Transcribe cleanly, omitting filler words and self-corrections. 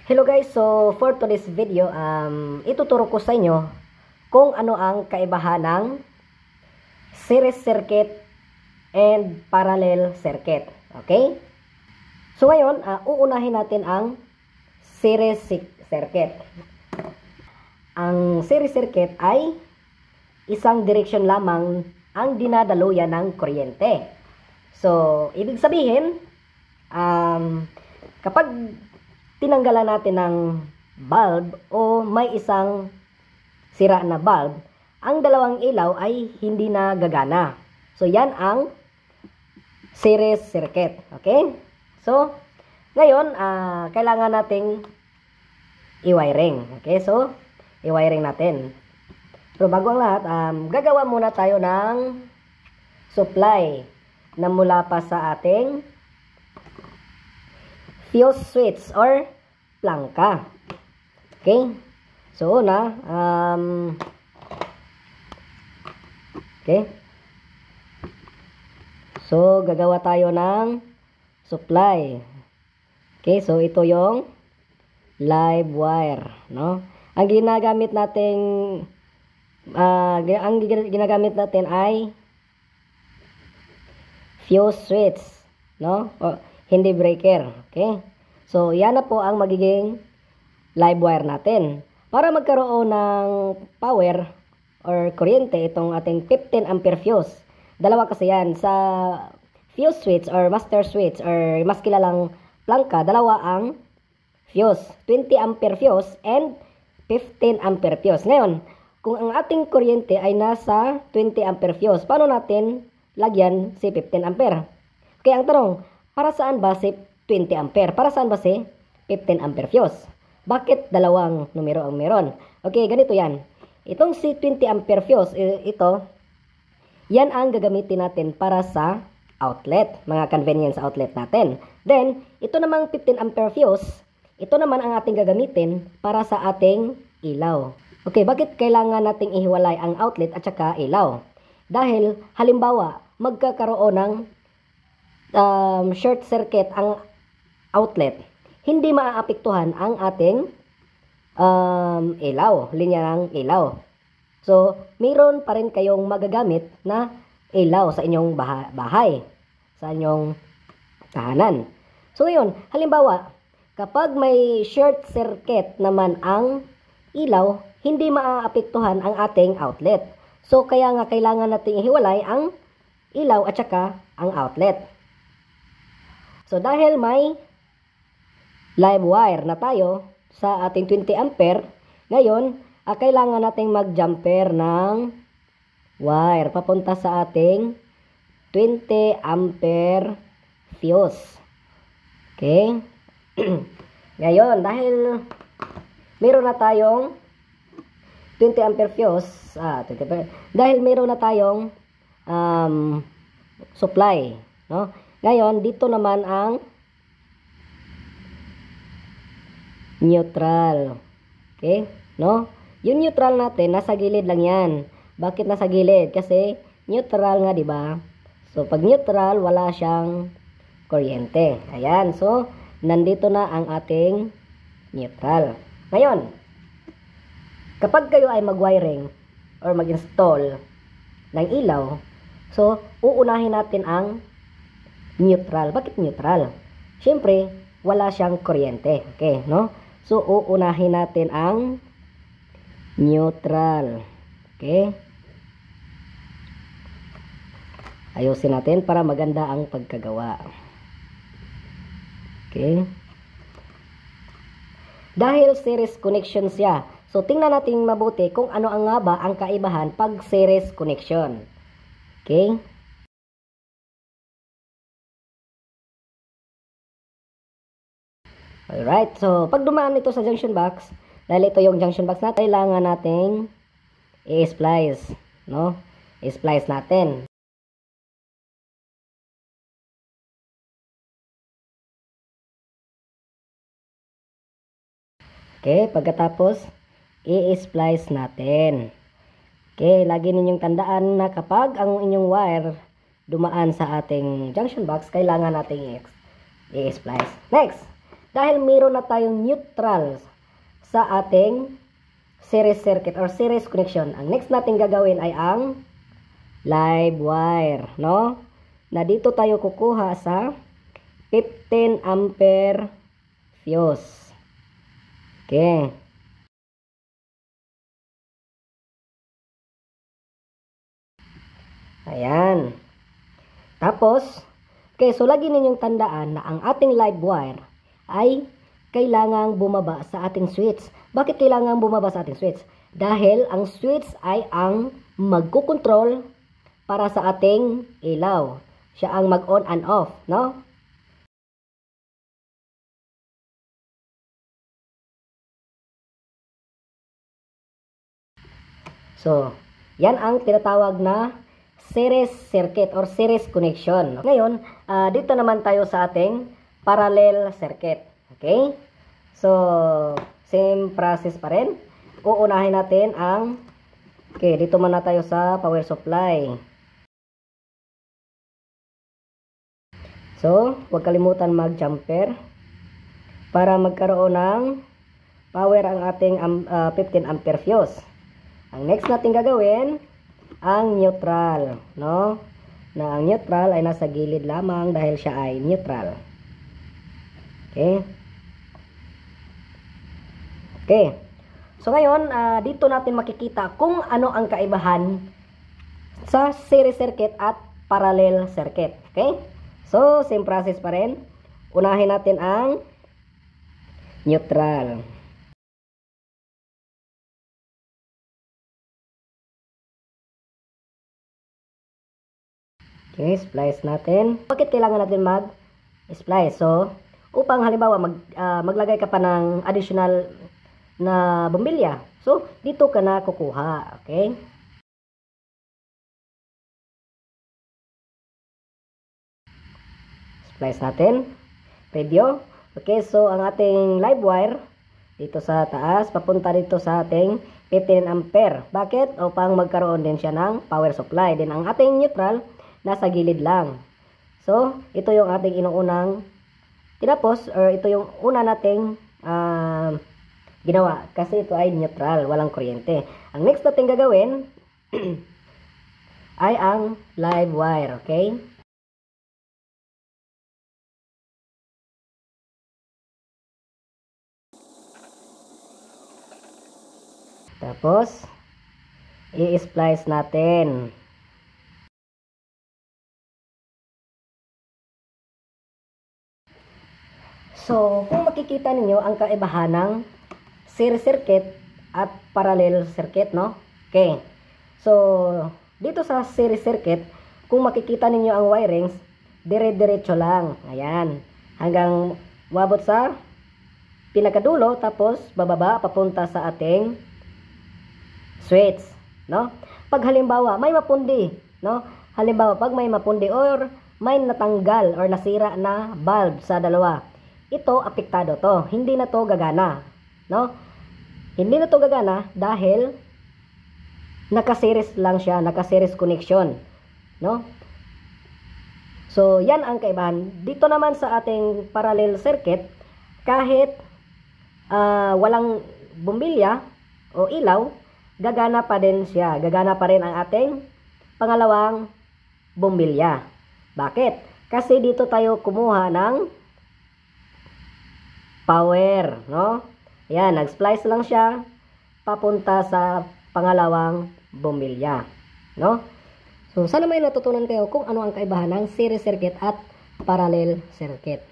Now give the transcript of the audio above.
Hello guys, so for today's video, ituturo ko sa inyo kung ano ang kaibahan ng series circuit and parallel circuit. Okay? So ngayon, uunahin natin ang series circuit. Ang series circuit ay isang direksyon lamang ang dinadaluyan ng kuryente. So, ibig sabihin, kapag tinanggalan natin ng bulb o may isang sira na bulb, ang dalawang ilaw ay hindi na gagana. So, yan ang series circuit. Okay? So, ngayon, kailangan nating i-wiring. Okay? So, i-wiring natin. So, bago ang lahat, gagawa muna tayo ng supply na mula pa sa ating fuse switch or plangka. Okay? So, una, okay? So, gagawa tayo ng supply. Okay? So, ito yung live wire, no? Ang ginagamit natin ay fuse switch, no? O, hindi breaker. Okay? So, yan na po ang magiging live wire natin. Para magkaroon ng power or kuryente itong ating 15 ampere fuse. Dalawa kasi yan. Sa fuse switch or master switch or mas kilalang plangka, dalawa ang fuse. 20 ampere fuse and 15 ampere fuse. Ngayon, kung ang ating kuryente ay nasa 20 ampere fuse, paano natin lagyan si 15 ampere? Kaya ang tanong, para saan ba si 20 ampere? Para saan ba si 15 ampere fuse? Bakit dalawang numero ang meron? Okay, ganito yan. Itong si 20 ampere fuse, ito, yan ang gagamitin natin para sa outlet, mga convenience outlet natin. Then, ito namang 15 ampere fuse, ito naman ang ating gagamitin para sa ating ilaw. Okay, bakit kailangan nating ihiwalay ang outlet at saka ilaw? Dahil, halimbawa, magkakaroon ng short circuit ang outlet, hindi maaapektuhan ang ating ilaw, linya ng ilaw. So, mayroon pa rin kayong magagamit na ilaw sa inyong bahay, sa inyong tahanan. So, ngayon, halimbawa, kapag may short circuit naman ang ilaw, hindi maaapektuhan ang ating outlet. So, kaya nga kailangan nating ihiwalay ang ilaw at saka ang outlet. So, dahil may live wire na tayo sa ating 20 ampere, ngayon, kailangan nating mag-jumper ng wire papunta sa ating 20 ampere fuse. Okay? Ngayon, dahil meron na tayong 20 ampere fuse, dahil meron na tayong supply, no? Ngayon, dito naman ang neutral. Okay? No? Yung neutral natin, nasa gilid lang yan. Bakit nasa gilid? Kasi neutral nga, di ba? So, pag neutral, wala siyang kuryente. Ayan. So, nandito na ang ating neutral. Ngayon, kapag kayo ay mag-wiring or mag-install ng ilaw, so, uunahin natin ang neutral. Bakit neutral? Siyempre, wala siyang kuryente. Okay, no? So, uunahin natin ang neutral. Okay? Ayusin natin para maganda ang pagkagawa. Okay? Dahil series connection siya, so tingnan natin mabuti kung ano ang nga ba ang kaibahan pag series connection. Okay? Alright, so pag dumaan ito sa junction box, dahil ito yung junction box natin, kailangan nating i-splice, no? I-splice natin. Okay, pagkatapos, i-splice natin. Okay, lagi ninyong tandaan na kapag ang inyong wire dumaan sa ating junction box, kailangan nating i-splice. Next, Dahil meron na tayong neutral sa ating series circuit or series connection, ang next natin gagawin ay ang live wire, no? Na dito tayo kukuha sa 15 ampere fuse. Okay. Ayan. Tapos, okay, so lagi ninyong tandaan na ang ating live wire ay kailangang bumaba sa ating switch. Bakit kailangang bumaba sa ating switch? Dahil ang switch ay ang magkukontrol para sa ating ilaw. Siya ang mag-on and off, no? So, yan ang tinatawag na series circuit or series connection. Ngayon, dito naman tayo sa ating parallel circuit. Okay? So, same process pa rin. Uunahin natin ang, okay, dito muna tayo sa power supply. So, huwag kalimutan mag-jumper para magkaroon ng power ang ating 15 ampere fuse. Ang next natin gagawin, ang neutral, no? Na ang neutral ay nasa gilid lamang dahil siya ay neutral. Okay? Okay. So ngayon, dito natin makikita kung ano ang kaibahan sa series circuit at parallel circuit. Okay? So, same process pa rin. Unahin natin ang neutral. Okay, splice natin. Bakit kailangan natin mag-splice? So, upang halimbawa maglagay ka pa ng additional na bombilya. So, dito ka na kukuha. Okay? Splice natin. Preview. Okay, so ang ating live wire dito sa taas, papunta dito sa ating 15 ampere. Bakit? Upang magkaroon din siya ng power supply. Then ang ating neutral nasa gilid lang. So, ito yung ating inuunang tinapos or ito yung una nating ginawa kasi ito ay neutral, walang kuryente. Ang next natin gagawin ay ang live wire, okay? Tapos, i-splice natin. So, kung makikita ninyo ang kaibahan ng series circuit at parallel circuit, no? Okay. So, dito sa series circuit, kung makikita ninyo ang wirings, dire-diretso lang. Ayan. Hanggang wabot sa pinakadulo, tapos bababa, papunta sa ating switch, no? Pag halimbawa, may mapundi, no? Halimbawa, pag may mapundi or may natanggal or nasira na bulb sa dalawa, ito, apektado to. Hindi na to gagana. No? Hindi na to gagana dahil nakaseries lang siya, nakaseries connection. No? So, yan ang kaibahan. Dito naman sa ating parallel circuit, kahit walang bombilya o ilaw, gagana pa din siya. Gagana pa rin ang ating pangalawang bombilya. Bakit? Kasi dito tayo kumuha ng power, no? Ayan, nag-splice lang siya papunta sa pangalawang bombilya, no? So, sana may natutunan kayo kung ano ang kaibahan ng series circuit at parallel circuit.